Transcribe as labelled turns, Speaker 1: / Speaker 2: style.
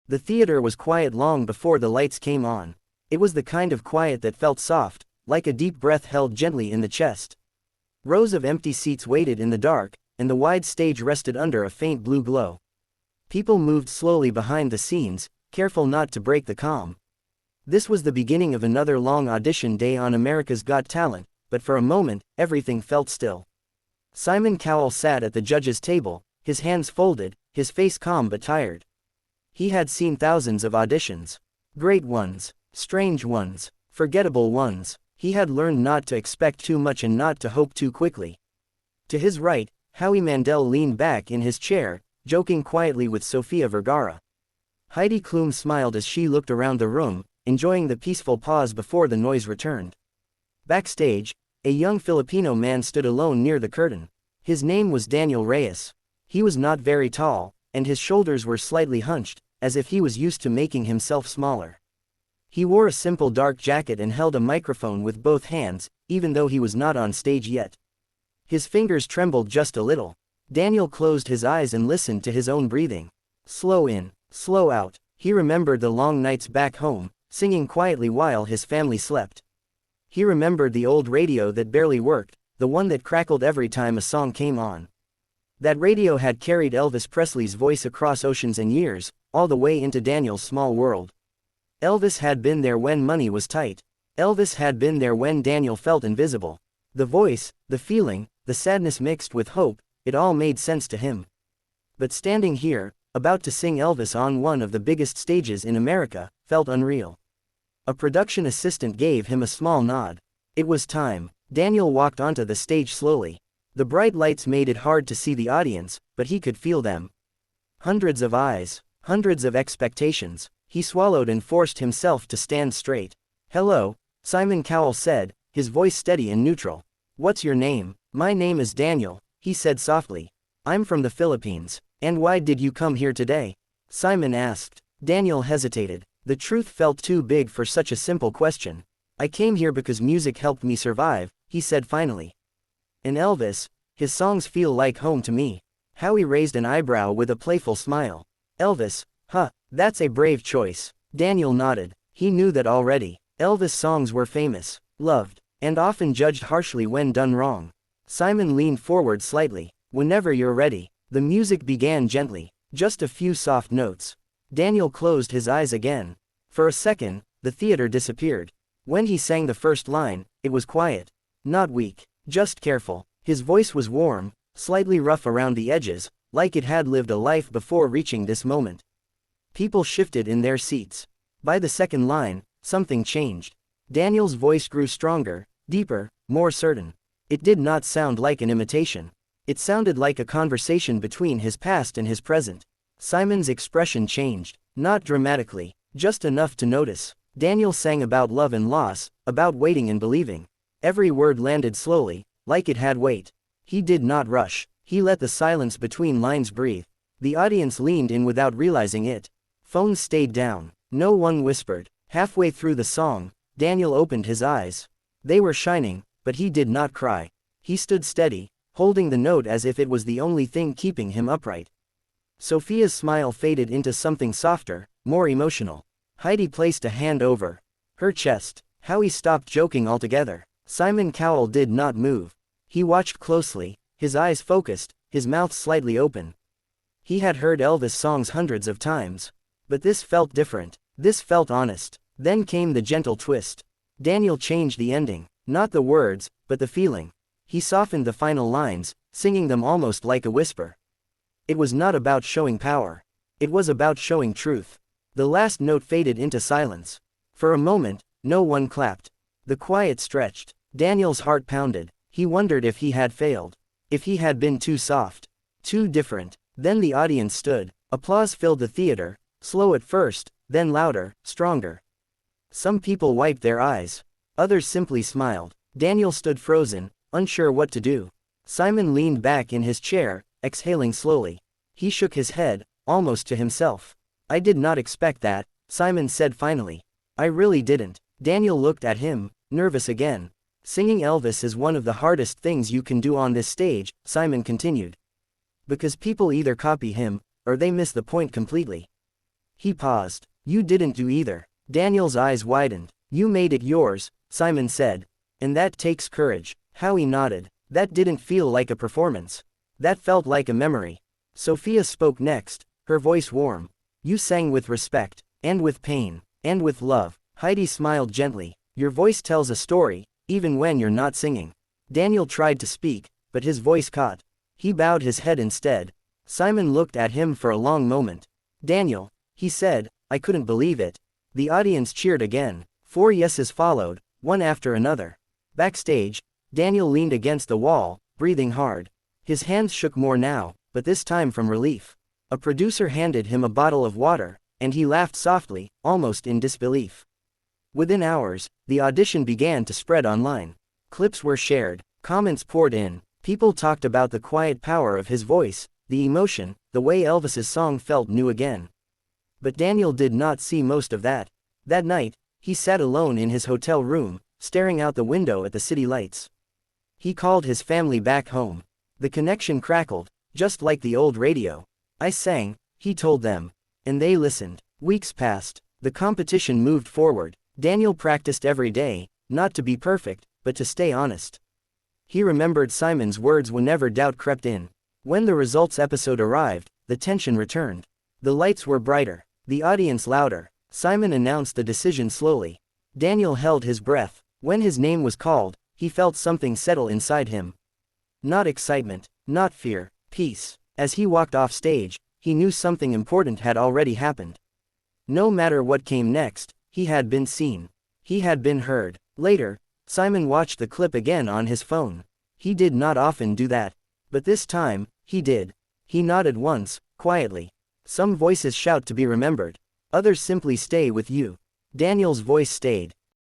Speaker 1: The theater was quiet long before the lights came on. It was the kind of quiet that felt soft, like a deep breath held gently in the chest. Rows of empty seats waited in the dark, and the wide stage rested under a faint blue glow. People moved slowly behind the scenes, careful not to break the calm. This was the beginning of another long audition day on America's Got Talent, but for a moment, everything felt still. Simon Cowell sat at the judges' table, his hands folded, his face calm but tired. He had seen thousands of auditions. Great ones, strange ones, forgettable ones. He had learned not to expect too much and not to hope too quickly. To his right, Howie Mandel leaned back in his chair, joking quietly with Sofia Vergara. Heidi Klum smiled as she looked around the room, enjoying the peaceful pause before the noise returned. Backstage, a young Filipino man stood alone near the curtain. His name was Daniel Reyes. He was not very tall, and his shoulders were slightly hunched, as if he was used to making himself smaller. He wore a simple dark jacket and held a microphone with both hands, even though he was not on stage yet. His fingers trembled just a little. Daniel closed his eyes and listened to his own breathing. Slow in, slow out. He remembered the long nights back home, singing quietly while his family slept. He remembered the old radio that barely worked, the one that crackled every time a song came on. That radio had carried Elvis Presley's voice across oceans and years, all the way into Daniel's small world. Elvis had been there when money was tight. Elvis had been there when Daniel felt invisible. The voice, the feeling, the sadness mixed with hope, it all made sense to him. But standing here, about to sing Elvis on one of the biggest stages in America, felt unreal. A production assistant gave him a small nod. It was time. Daniel walked onto the stage slowly. The bright lights made it hard to see the audience, but he could feel them. Hundreds of eyes, hundreds of expectations. He swallowed and forced himself to stand straight. "Hello," Simon Cowell said, his voice steady and neutral. "What's your name?" "My name is Daniel," he said softly. "I'm from the Philippines." "And why did you come here today?" Simon asked. Daniel hesitated. The truth felt too big for such a simple question. "I came here because music helped me survive," he said finally. "And Elvis, his songs feel like home to me." Howie raised an eyebrow with a playful smile. "Elvis, huh, that's a brave choice." Daniel nodded. He knew that already. Elvis' songs were famous, loved, and often judged harshly when done wrong. Simon leaned forward slightly. "Whenever you're ready." The music began gently, just a few soft notes. Daniel closed his eyes again. For a second, the theater disappeared. When he sang the first line, it was quiet. Not weak, just careful. His voice was warm, slightly rough around the edges, like it had lived a life before reaching this moment. People shifted in their seats. By the second line, something changed. Daniel's voice grew stronger, deeper, more certain. It did not sound like an imitation. It sounded like a conversation between his past and his present. Simon's expression changed, not dramatically, just enough to notice. Daniel sang about love and loss, about waiting and believing. Every word landed slowly, like it had weight. He did not rush. He let the silence between lines breathe. The audience leaned in without realizing it. Phones stayed down. No one whispered. Halfway through the song, Daniel opened his eyes. They were shining, but he did not cry. He stood steady, holding the note as if it was the only thing keeping him upright. Sophia's smile faded into something softer, more emotional. Heidi placed a hand over her chest. Howie stopped joking altogether. Simon Cowell did not move. He watched closely, his eyes focused, his mouth slightly open. He had heard Elvis songs hundreds of times. But this felt different. This felt honest. Then came the gentle twist. Daniel changed the ending. Not the words, but the feeling. He softened the final lines, singing them almost like a whisper. It was not about showing power. It was about showing truth. The last note faded into silence. For a moment, no one clapped. The quiet stretched. Daniel's heart pounded. He wondered if he had failed. If he had been too soft. Too different. Then the audience stood. Applause filled the theater, slow at first, then louder, stronger. Some people wiped their eyes. Others simply smiled. Daniel stood frozen, unsure what to do. Simon leaned back in his chair, exhaling slowly. He shook his head, almost to himself. "I did not expect that," Simon said finally. "I really didn't." Daniel looked at him, nervous again. "Singing Elvis is one of the hardest things you can do on this stage," Simon continued. "Because people either copy him, or they miss the point completely. He paused. You didn't do either. Daniel's eyes widened. You made it yours, Simon said. And that takes courage. Howie nodded. That didn't feel like a performance. That felt like a memory. Sophia spoke next, her voice warm. You sang with respect, and with pain, and with love. Heidi smiled gently. Your voice tells a story, even when you're not singing. Daniel tried to speak, but his voice caught. He bowed his head instead. Simon looked at him for a long moment. Daniel, he said, I couldn't believe it. The audience cheered again. 4 yeses followed, one after another. Backstage, Daniel leaned against the wall, breathing hard. His hands shook more now, but this time from relief. A producer handed him a bottle of water, and he laughed softly, almost in disbelief. Within hours, the audition began to spread online. Clips were shared, comments poured in, people talked about the quiet power of his voice, the emotion, the way Elvis's song felt new again. But Daniel did not see most of that. That night, he sat alone in his hotel room, staring out the window at the city lights. He called his family back home. The connection crackled, just like the old radio. I sang, he told them. And they listened. Weeks passed. The competition moved forward. Daniel practiced every day, not to be perfect, but to stay honest. He remembered Simon's words whenever doubt crept in. When the results episode arrived, the tension returned. The lights were brighter, the audience louder. Simon announced the decision slowly. Daniel held his breath. When his name was called, he felt something settle inside him. Not excitement, not fear, peace. As he walked off stage, he knew something important had already happened. No matter what came next, he had been seen. He had been heard. Later, Simon watched the clip again on his phone. He did not often do that. But this time, he did. He nodded once, quietly. Some voices shout to be remembered. Others simply stay with you. Daniel's voice stayed.